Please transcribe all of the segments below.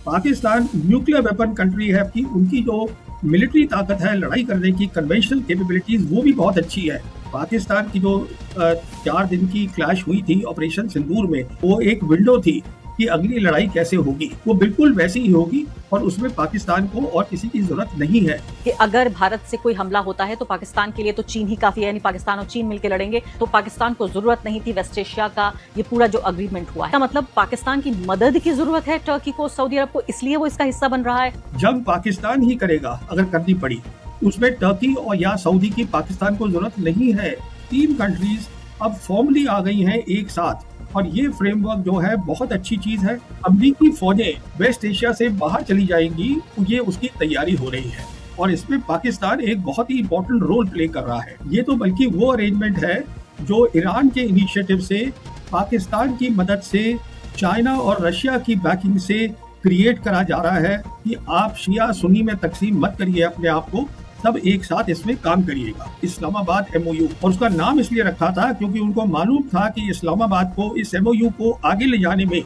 Pakistan nuclear weapon country है कि उनकी जो मिलिट्री ताकत है लड़ाई करने की, कन्वेंशनल कैपेबिलिटीज वो भी बहुत अच्छी है। पाकिस्तान की जो 4 दिन की क्लैश हुई थी ऑपरेशन सिंदूर में, वो एक विंडो थी कि अगली लड़ाई कैसे होगी, वो बिल्कुल वैसी ही होगी और उसमें पाकिस्तान को और किसी की जरूरत नहीं है। कि अगर भारत से कोई हमला होता है तो पाकिस्तान के लिए तो चीन ही काफी है, यानी पाकिस्तान और चीन मिलकर लड़ेंगे, तो पाकिस्तान को जरूरत नहीं थी वेस्ट एशिया का ये पूरा जो अग्रीमेंट हुआ है। मतलब पाकिस्तान की मदद की जरूरत है टर्की को, सऊदी अरब को, इसलिए वो इसका हिस्सा बन रहा है। जंग पाकिस्तान ही करेगा अगर करनी पड़ी, उसमें टर्की और या सऊदी की पाकिस्तान को जरूरत नहीं है। 3 कंट्रीज अब फॉर्मली आ गई हैं एक साथ और ये फ्रेमवर्क जो है बहुत अच्छी चीज है। अमेरिकी फौजें वेस्ट एशिया से बाहर चली जाएंगी, ये उसकी तैयारी हो रही है और इसमें पाकिस्तान एक बहुत ही इंपॉर्टेंट रोल प्ले कर रहा है। ये तो बल्कि वो अरेंजमेंट है जो ईरान के इनिशिएटिव से, पाकिस्तान की मदद से, चाइना और रशिया की बैकिंग से क्रिएट करा जा रहा है कि आप शिया सुन्नी में तकसीम मत करिए अपने आप को, सब एक साथ इसमें काम करिएगा। इस्लामाबाद एमओयू, और उसका नाम इसलिए रखा था क्योंकि उनको मालूम था कि इस्लामाबाद को इस एमओयू को आगे ले जाने में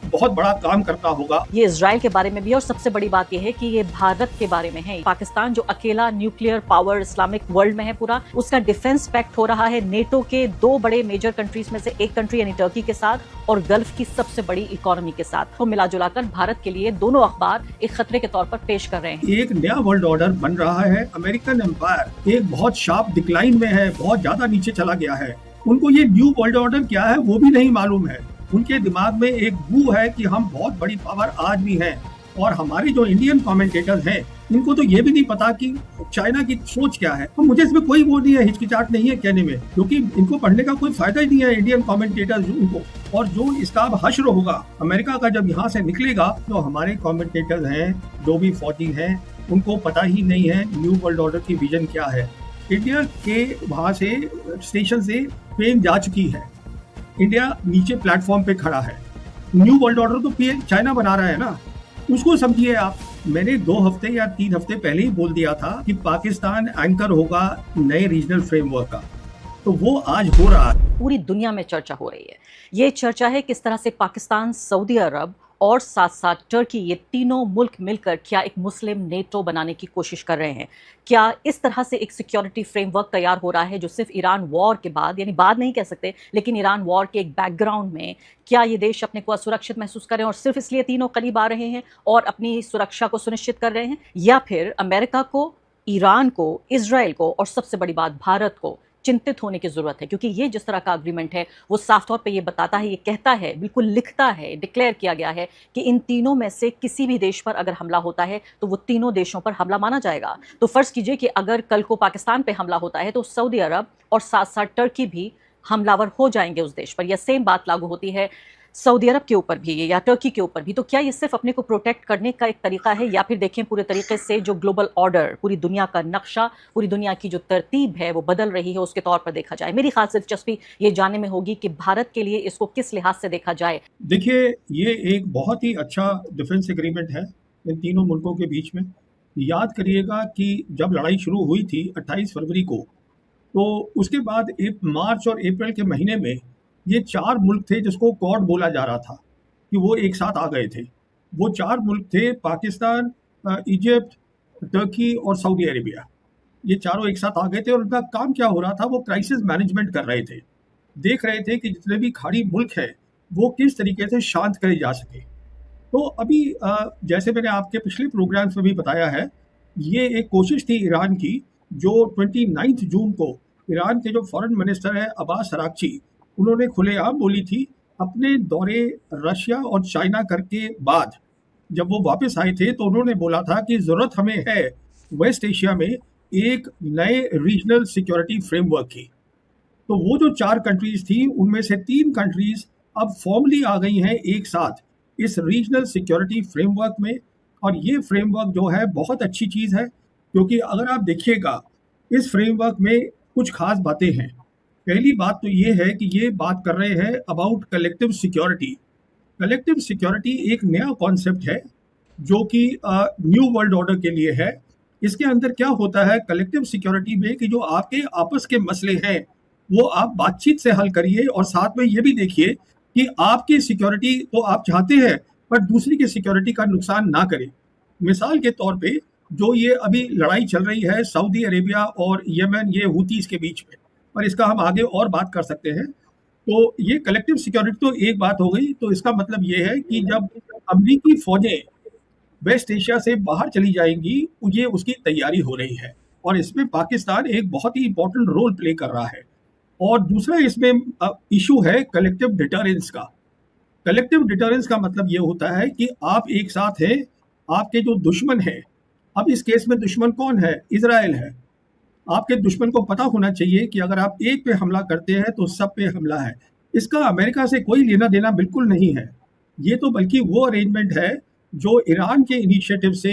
बहुत बड़ा काम करता होगा। ये इजराइल के बारे में भी, और सबसे बड़ी बात यह है कि ये भारत के बारे में है। पाकिस्तान जो अकेला न्यूक्लियर पावर इस्लामिक वर्ल्ड में है पूरा, उसका डिफेंस पैक्ट हो रहा है नेटो के 2 बड़े मेजर कंट्रीज में से एक कंट्री यानी टर्की के साथ और गल्फ की सबसे बड़ी इकोनॉमी के साथ। तो मिला जुलाकर भारत के लिए दोनों अखबार एक खतरे के तौर पर पेश कर रहे हैं। एक नया वर्ल्ड ऑर्डर बन रहा है। अमेरिकन एम्पायर एक बहुत शार्प डिक्लाइन में है, बहुत ज्यादा नीचे चला गया है। उनको ये न्यू वर्ल्ड ऑर्डर क्या है वो भी नहीं मालूम है। उनके दिमाग में एक गू है कि हम बहुत बड़ी पावर आज भी हैं, और हमारे जो इंडियन कमेंटेटर्स हैं इनको तो ये भी नहीं पता कि चाइना की सोच क्या है। तो मुझे इसमें कोई वो नहीं है, हिचकिचाहट नहीं है कहने में, क्योंकि इनको पढ़ने का कोई फायदा ही नहीं है इंडियन कमेंटेटर्स उनको। और जो इसका अब हश्र होगा अमेरिका का जब यहाँ से निकलेगा, तो हमारे कमेंटेटर्स हैं जो भी फौजी हैं उनको पता ही नहीं है न्यू वर्ल्ड ऑर्डर की विजन क्या है। इंडिया के वहाँ से स्टेशन से ट्रेन जा चुकी है, इंडिया नीचे प्लेटफॉर्म पे खड़ा है। न्यू वर्ल्ड ऑर्डर तो चाइना बना रहा है ना, उसको समझिए आप। मैंने 2 हफ्ते या 3 हफ्ते पहले ही बोल दिया था कि पाकिस्तान एंकर होगा नए रीजनल फ्रेमवर्क का, तो वो आज हो रहा है। पूरी दुनिया में चर्चा हो रही है। ये चर्चा है किस तरह से पाकिस्तान, सऊदी अरब और साथ साथ टर्की, ये तीनों मुल्क मिलकर क्या एक मुस्लिम नेटो बनाने की कोशिश कर रहे हैं। क्या इस तरह से एक सिक्योरिटी फ्रेमवर्क तैयार हो रहा है जो सिर्फ ईरान वॉर के बाद, यानी बाद नहीं कह सकते, लेकिन ईरान वॉर के एक बैकग्राउंड में क्या ये देश अपने को असुरक्षित महसूस करें और सिर्फ इसलिए तीनों करीब आ रहे हैं और अपनी सुरक्षा को सुनिश्चित कर रहे हैं, या फिर अमेरिका को, ईरान को, इजराइल को और सबसे बड़ी बात भारत को चिंतित होने की जरूरत है। क्योंकि ये जिस तरह का अग्रीमेंट है वो साफ तौर पे ये बताता है, ये कहता है, बिल्कुल लिखता है, डिक्लेयर किया गया है कि इन तीनों में से किसी भी देश पर अगर हमला होता है तो वो तीनों देशों पर हमला माना जाएगा। तो फर्ज कीजिए कि अगर कल को पाकिस्तान पे हमला होता है तो सऊदी अरब और साथ साथ टर्की भी हमलावर हो जाएंगे उस देश पर। यह सेम बात लागू होती है सऊदी अरब के ऊपर भी या टर्की के ऊपर भी। तो क्या ये सिर्फ अपने को प्रोटेक्ट करने का एक तरीका है, या फिर देखें पूरे तरीके से जो ग्लोबल ऑर्डर, पूरी दुनिया का नक्शा, पूरी दुनिया की जो तरतीब है वो बदल रही है, उसके तौर पर देखा जाए। मेरी खास दिलचस्पी ये जानने में होगी कि भारत के लिए इसको किस लिहाज से देखा जाए। देखिए, ये एक बहुत ही अच्छा डिफेंस एग्रीमेंट है इन तीनों मुल्कों के बीच में। याद करिएगा कि जब लड़ाई शुरू हुई थी 28 फरवरी को, तो उसके बाद मार्च और अप्रैल के महीने में ये 4 मुल्क थे जिसको क्वाड बोला जा रहा था कि वो एक साथ आ गए थे। वो 4 मुल्क थे पाकिस्तान, इजिप्ट, टर्की और सऊदी अरेबिया। ये चारों एक साथ आ गए थे और उनका काम क्या हो रहा था, वो क्राइसिस मैनेजमेंट कर रहे थे। देख रहे थे कि जितने भी खाड़ी मुल्क हैं वो किस तरीके से शांत करे जा सके। तो अभी जैसे मैंने आपके पिछले प्रोग्राम्स में भी बताया है, ये एक कोशिश थी ईरान की, जो 29 जून को ईरान के जो फॉरेन मिनिस्टर है अब्बास अरागची, उन्होंने खुलेआम बोली थी अपने दौरे रशिया और चाइना करके बाद। जब वो वापस आए थे तो उन्होंने बोला था कि ज़रूरत हमें है वेस्ट एशिया में एक नए रीजनल सिक्योरिटी फ्रेमवर्क की। तो वो जो 4 कंट्रीज थी उनमें से 3 कंट्रीज अब फॉर्मली आ गई हैं एक साथ इस रीजनल सिक्योरिटी फ्रेमवर्क में। और ये फ्रेमवर्क जो है बहुत अच्छी चीज़ है, क्योंकि अगर आप देखिएगा इस फ्रेमवर्क में कुछ खास बातें हैं। पहली बात तो ये है कि ये बात कर रहे हैं about collective security. Collective security एक नया कॉन्सेप्ट है जो कि न्यू वर्ल्ड ऑर्डर के लिए है। इसके अंदर क्या होता है कलेक्टिव सिक्योरिटी में, कि जो आपके आपस के मसले हैं वो आप बातचीत से हल करिए, और साथ में ये भी देखिए कि आपकी सिक्योरिटी तो आप चाहते हैं पर दूसरी की सिक्योरिटी का नुकसान ना करे। मिसाल के तौर पे जो ये अभी लड़ाई चल रही है सऊदी अरेबिया और यमन, ये हूतीस के बीच में, और इसका हम आगे और बात कर सकते हैं। तो ये कलेक्टिव सिक्योरिटी तो एक बात हो गई। तो इसका मतलब ये है कि जब अमरीकी फौजें वेस्ट एशिया से बाहर चली जाएंगी, ये उसकी तैयारी हो रही है, और इसमें पाकिस्तान एक बहुत ही इंपॉर्टेंट रोल प्ले कर रहा है। और दूसरा इसमें इशू है कलेक्टिव डिटरेंस का। कलेक्टिव डिटरेंस का मतलब ये होता है कि आप एक साथ हैं, आपके जो दुश्मन है, अब इस केस में दुश्मन कौन है? इजराइल है। आपके दुश्मन को पता होना चाहिए कि अगर आप एक पे हमला करते हैं तो सब पे हमला है। इसका अमेरिका से कोई लेना देना बिल्कुल नहीं है। ये तो बल्कि वो अरेंजमेंट है जो ईरान के इनिशिएटिव से,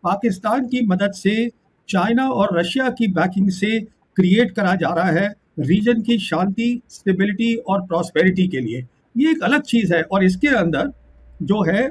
पाकिस्तान की मदद से, चाइना और रशिया की बैकिंग से क्रिएट करा जा रहा है रीजन की शांति, स्टेबिलिटी और प्रॉस्पेरिटी के लिए। ये एक अलग चीज़ है। और इसके अंदर जो है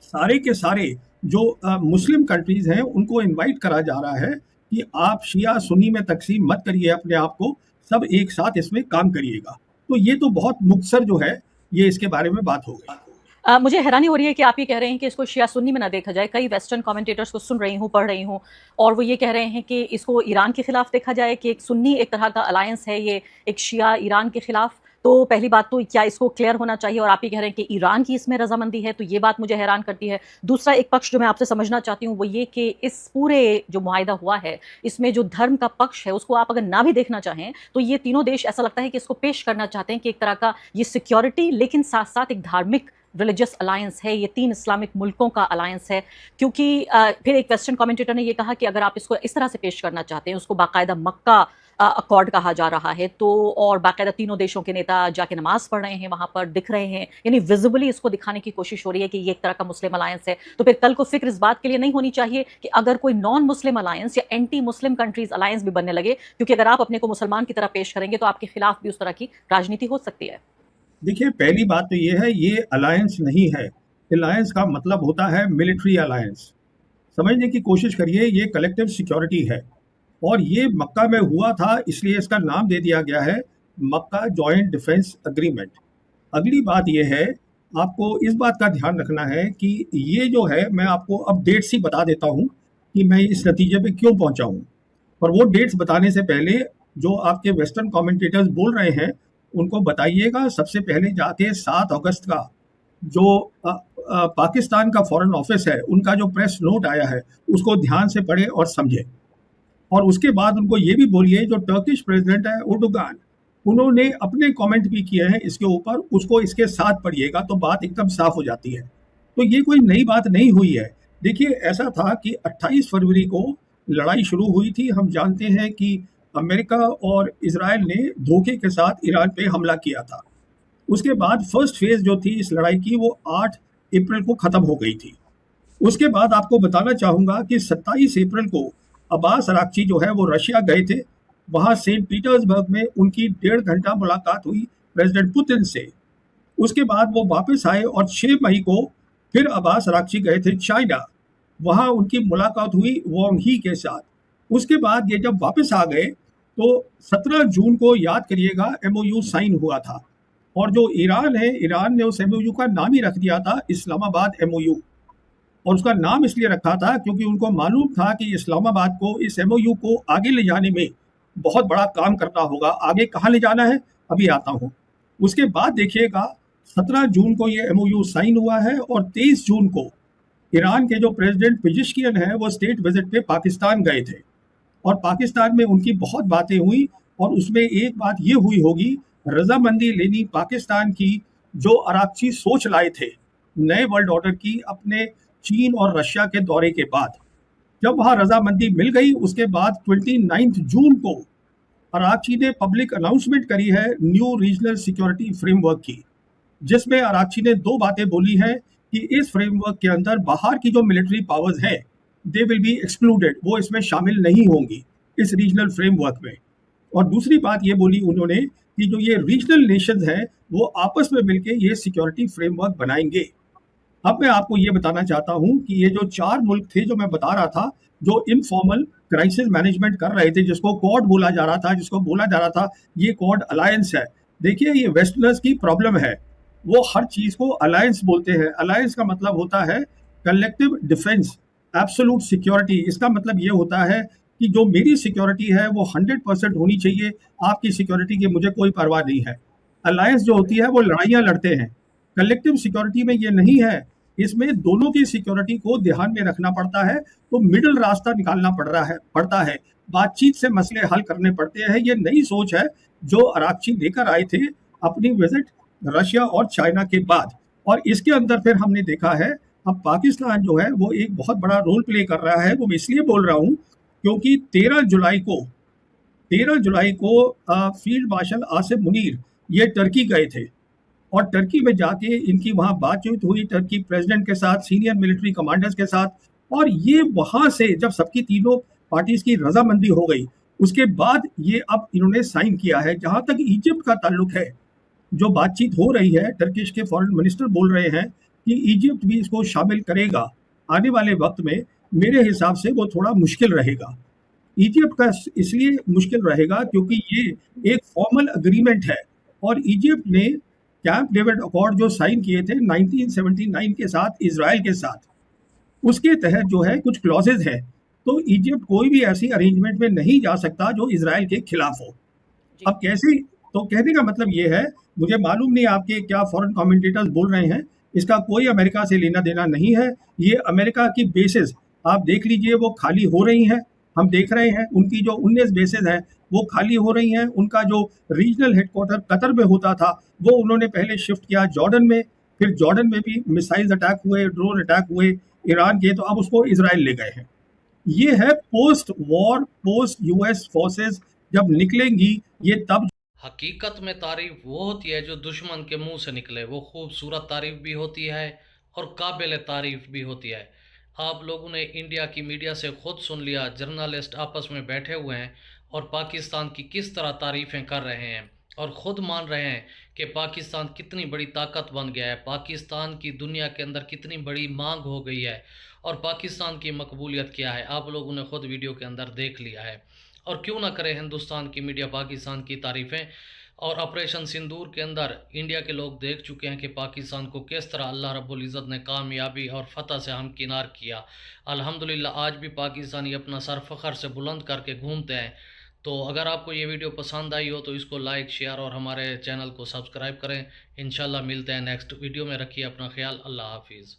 सारे के सारे जो मुस्लिम कंट्रीज हैं उनको इनवाइट करा जा रहा है कि आप शिया सुन्नी में तकसीम मत करिए अपने आप को, सब एक साथ इसमें काम करिएगा। तो ये तो बहुत मुख्तसर जो है ये इसके बारे में बात हो गई। मुझे हैरानी हो रही है कि आप ये कह रहे हैं कि इसको शिया सुन्नी में ना देखा जाए। कई वेस्टर्न कमेंटेटर्स को सुन रही हूँ, पढ़ रही हूँ, और वो ये कह रहे हैं कि इसको ईरान के खिलाफ देखा जाए, कि एक सुन्नी एक तरह का अलायंस है ये, एक शिया ईरान के खिलाफ। तो पहली बात तो क्या इसको क्लियर होना चाहिए, और आप ये कह रहे हैं कि ईरान की इसमें रजामंदी है, तो ये बात मुझे हैरान करती है। दूसरा एक पक्ष जो मैं आपसे समझना चाहती हूँ वो ये कि इस पूरे जो मुआहिदा हुआ है इसमें जो धर्म का पक्ष है उसको आप अगर ना भी देखना चाहें तो ये तीनों देश ऐसा लगता है कि इसको पेश करना चाहते हैं कि एक तरह का ये सिक्योरिटी लेकिन साथ साथ एक धार्मिक रिलीजियस अलायंस है, ये 3 इस्लामिक मुल्कों का अलायंस है। क्योंकि फिर एक वेस्टर्न कमेंटेटर ने ये कहा कि अगर आप इसको इस तरह से पेश करना चाहते हैं, उसको बाकायदा मक्का अकॉर्ड कहा जा रहा है, तो और बाकायदा तीनों देशों के नेता जाके नमाज पढ़ रहे हैं, वहां पर दिख रहे हैं, यानी विजिबली इसको दिखाने की कोशिश हो रही है कि ये एक तरह का मुस्लिम अलायंस है। तो फिर कल को फिक्र इस बात के लिए नहीं होनी चाहिए कि अगर कोई नॉन मुस्लिम अलायंस या एंटी मुस्लिम कंट्रीज अलायंस भी बनने लगे, क्योंकि अगर आप अपने को मुसलमान की तरह पेश करेंगे तो आपके खिलाफ भी उस तरह की राजनीति हो सकती है। देखिए, पहली बात तो ये है, ये अलायंस नहीं है। अलायंस का मतलब होता है मिलिट्री अलायंस। समझने की कोशिश करिए, ये कलेक्टिव सिक्योरिटी है, और ये मक्का में हुआ था, इसलिए इसका नाम दे दिया गया है मक्का जॉइंट डिफेंस अग्रीमेंट। अगली बात ये है, आपको इस बात का ध्यान रखना है कि ये जो है, मैं आपको अब डेट्स ही बता देता हूँ कि मैं इस नतीजे पे क्यों पहुंचा हूँ। और वो डेट्स बताने से पहले जो आपके वेस्टर्न कमेंटेटर्स बोल रहे हैं उनको बताइएगा, सबसे पहले जाके 7 अगस्त का जो पाकिस्तान का फॉरेन ऑफिस है उनका जो प्रेस नोट आया है उसको ध्यान से पढ़े और समझे। और उसके बाद उनको ये भी बोलिए, जो टर्किश प्रेसिडेंट है उर्दुगान, उन्होंने अपने कमेंट भी किए हैं इसके ऊपर, उसको इसके साथ पढ़िएगा तो बात एकदम साफ हो जाती है। तो ये कोई नई बात नहीं हुई है। देखिए, ऐसा था कि 28 फरवरी को लड़ाई शुरू हुई थी। हम जानते हैं कि अमेरिका और इजराइल ने धोखे के साथ ईरान पे हमला किया था। उसके बाद फर्स्ट फेज जो थी इस लड़ाई की वो 8 अप्रैल को ख़त्म हो गई थी। उसके बाद आपको बताना चाहूँगा कि 27 अप्रैल को अब्बास अराक्ची जो है वो रशिया गए थे। वहाँ सेंट पीटर्सबर्ग में उनकी 1.5 घंटा मुलाकात हुई प्रेसिडेंट पुतिन से। उसके बाद वो वापस आए और 6 मई को फिर अब्बास अराक्ची गए थे चाइना। वहाँ उनकी मुलाकात हुई वोंग ही के साथ। उसके बाद ये जब वापस आ गए तो 17 जून को, याद करिएगा, एमओयू साइन हुआ था। और जो ईरान है, ईरान ने उस एमओयू का नाम ही रख दिया था इस्लामाबाद एमओयू। और उसका नाम इसलिए रखा था क्योंकि उनको मालूम था कि इस्लामाबाद को, इस एमओयू को आगे ले जाने में बहुत बड़ा काम करना होगा। आगे कहाँ ले जाना है अभी आता हूँ। उसके बाद देखिएगा 17 जून को ये एमओयू साइन हुआ है, और 23 जून को ईरान के जो प्रेसिडेंट पेजिशकियन है वो स्टेट विजिट पे पाकिस्तान गए थे। और पाकिस्तान में उनकी बहुत बातें हुई, और उसमें एक बात ये हुई होगी, रजामंदी लेनी पाकिस्तान की, जो अराक्ची सोच लाए थे नए वर्ल्ड ऑर्डर की अपने चीन और रशिया के दौरे के बाद। जब वहाँ रजामंदी मिल गई, उसके बाद 29 जून को अराक्ची ने पब्लिक अनाउंसमेंट करी है न्यू रीजनल सिक्योरिटी फ्रेमवर्क की, जिसमें अराक्ची ने 2 बातें बोली हैं कि इस फ्रेमवर्क के अंदर बाहर की जो मिलिट्री पावर्स हैं दे विल बी एक्सक्लूडेड, वो इसमें शामिल नहीं होंगी इस रीजनल फ्रेमवर्क में। और दूसरी बात ये बोली उन्होंने कि जो ये रीजनल नेशंस हैं वो आपस में मिलकर ये सिक्योरिटी फ्रेमवर्क बनाएंगे। अब मैं आपको ये बताना चाहता हूँ कि ये जो 4 मुल्क थे जो मैं बता रहा था, जो इनफॉर्मल क्राइसिस मैनेजमेंट कर रहे थे, जिसको क्वाड बोला जा रहा था, जिसको बोला जा रहा था ये क्वाड अलायंस है। देखिए, ये वेस्टर्नर्स की प्रॉब्लम है। वो हर चीज को अलायंस बोलते हैं। अलायंस का मतलब होता है कलेक्टिव डिफेंस, एब्सोलूट सिक्योरिटी। इसका मतलब ये होता है कि जो मेरी सिक्योरिटी है वो 100% होनी चाहिए, आपकी सिक्योरिटी की मुझे कोई परवाह नहीं है। अलायंस जो होती है वो लड़ाइयां लड़ते हैं, कलेक्टिव सिक्योरिटी में ये नहीं है। इसमें दोनों की सिक्योरिटी को ध्यान में रखना पड़ता है, तो मिडिल रास्ता निकालना पड़ता है, बातचीत से मसले हल करने पड़ते हैं। ये नई सोच है जो अरागची लेकर आए थे अपनी विजिट रशिया और चाइना के बाद, और इसके अंदर फिर हमने देखा है अब पाकिस्तान जो है वो एक बहुत बड़ा रोल प्ले कर रहा है। वो मैं इसलिए बोल रहा हूँ क्योंकि 13 जुलाई को फील्ड मार्शल आसिफ मुनीर ये टर्की गए थे, और टर्की में जाके इनकी वहाँ बातचीत हुई टर्की प्रेसिडेंट के साथ, सीनियर मिलिट्री कमांडर्स के साथ, और ये वहाँ से जब सबकी तीनों पार्टीज की रजामंदी हो गई उसके बाद ये अब इन्होंने साइन किया है। जहाँ तक इजिप्ट का ताल्लुक है, जो बातचीत हो रही है, टर्किश के फॉरेन मिनिस्टर बोल रहे हैं कि इजिप्ट भी इसको शामिल करेगा आने वाले वक्त में। मेरे हिसाब से वो थोड़ा मुश्किल रहेगा। इजिप्ट का इसलिए मुश्किल रहेगा क्योंकि ये एक फॉर्मल अग्रीमेंट है, और इजिप्ट ने कैंप डेविड अकॉर्ड जो साइन किए थे 1979 के साथ इसराइल के साथ, उसके तहत जो है कुछ क्लॉजेज है। तो इजिप्ट कोई भी ऐसी अरेंजमेंट में नहीं जा सकता जो इसराइल के खिलाफ हो। जी। अब कैसे, तो कहने का मतलब ये है, मुझे मालूम नहीं आपके क्या फॉरेन कमेंटेटर्स बोल रहे हैं, इसका कोई अमेरिका से लेना देना नहीं है। ये अमेरिका की बेसिस आप देख लीजिए वो खाली हो रही हैं, हम देख रहे हैं उनकी जो 19 बेसिस हैं वो खाली हो रही हैं। उनका जो रीजनल हेडक्वार्टर कतर में होता था वो उन्होंने पहले शिफ्ट किया जॉर्डन में, फिर जॉर्डन में भी मिसाइल अटैक हुए, ड्रोन अटैक हुए ईरान के, तो अब उसको इसराइल ले गए हैं। ये है post war, post US forces जब निकलेंगी ये तब। हकीकत में तारीफ वो होती है जो दुश्मन के मुंह से निकले। वो खूबसूरत तारीफ भी होती है और काबिल तारीफ भी होती है। आप लोगों ने इंडिया की मीडिया से खुद सुन लिया, जर्नलिस्ट आपस में बैठे हुए हैं और पाकिस्तान की किस तरह तारीफ़ें कर रहे हैं और ख़ुद मान रहे हैं कि पाकिस्तान कितनी बड़ी ताकत बन गया है, पाकिस्तान की दुनिया के अंदर कितनी बड़ी मांग हो गई है और पाकिस्तान की मकबूलियत क्या है। आप लोगों ने ख़ुद वीडियो के अंदर देख लिया है। और क्यों ना करे हिंदुस्तान की मीडिया पाकिस्तान की तारीफ़ें। और ऑपरेशन सिंदूर के अंदर इंडिया के लोग देख चुके हैं कि पाकिस्तान को किस तरह अल्लाह रब्बुल इज़्ज़त ने कामयाबी और फ़तह से हमकिनार किया। अल्हम्दुलिल्लाह आज भी पाकिस्तानी अपना सर फ़ख्र से बुलंद करके घूमते हैं। तो अगर आपको ये वीडियो पसंद आई हो तो इसको लाइक, शेयर और हमारे चैनल को सब्सक्राइब करें। इंशाल्लाह मिलते हैं नेक्स्ट वीडियो में। रखिए अपना ख्याल। अल्लाह हाफिज़।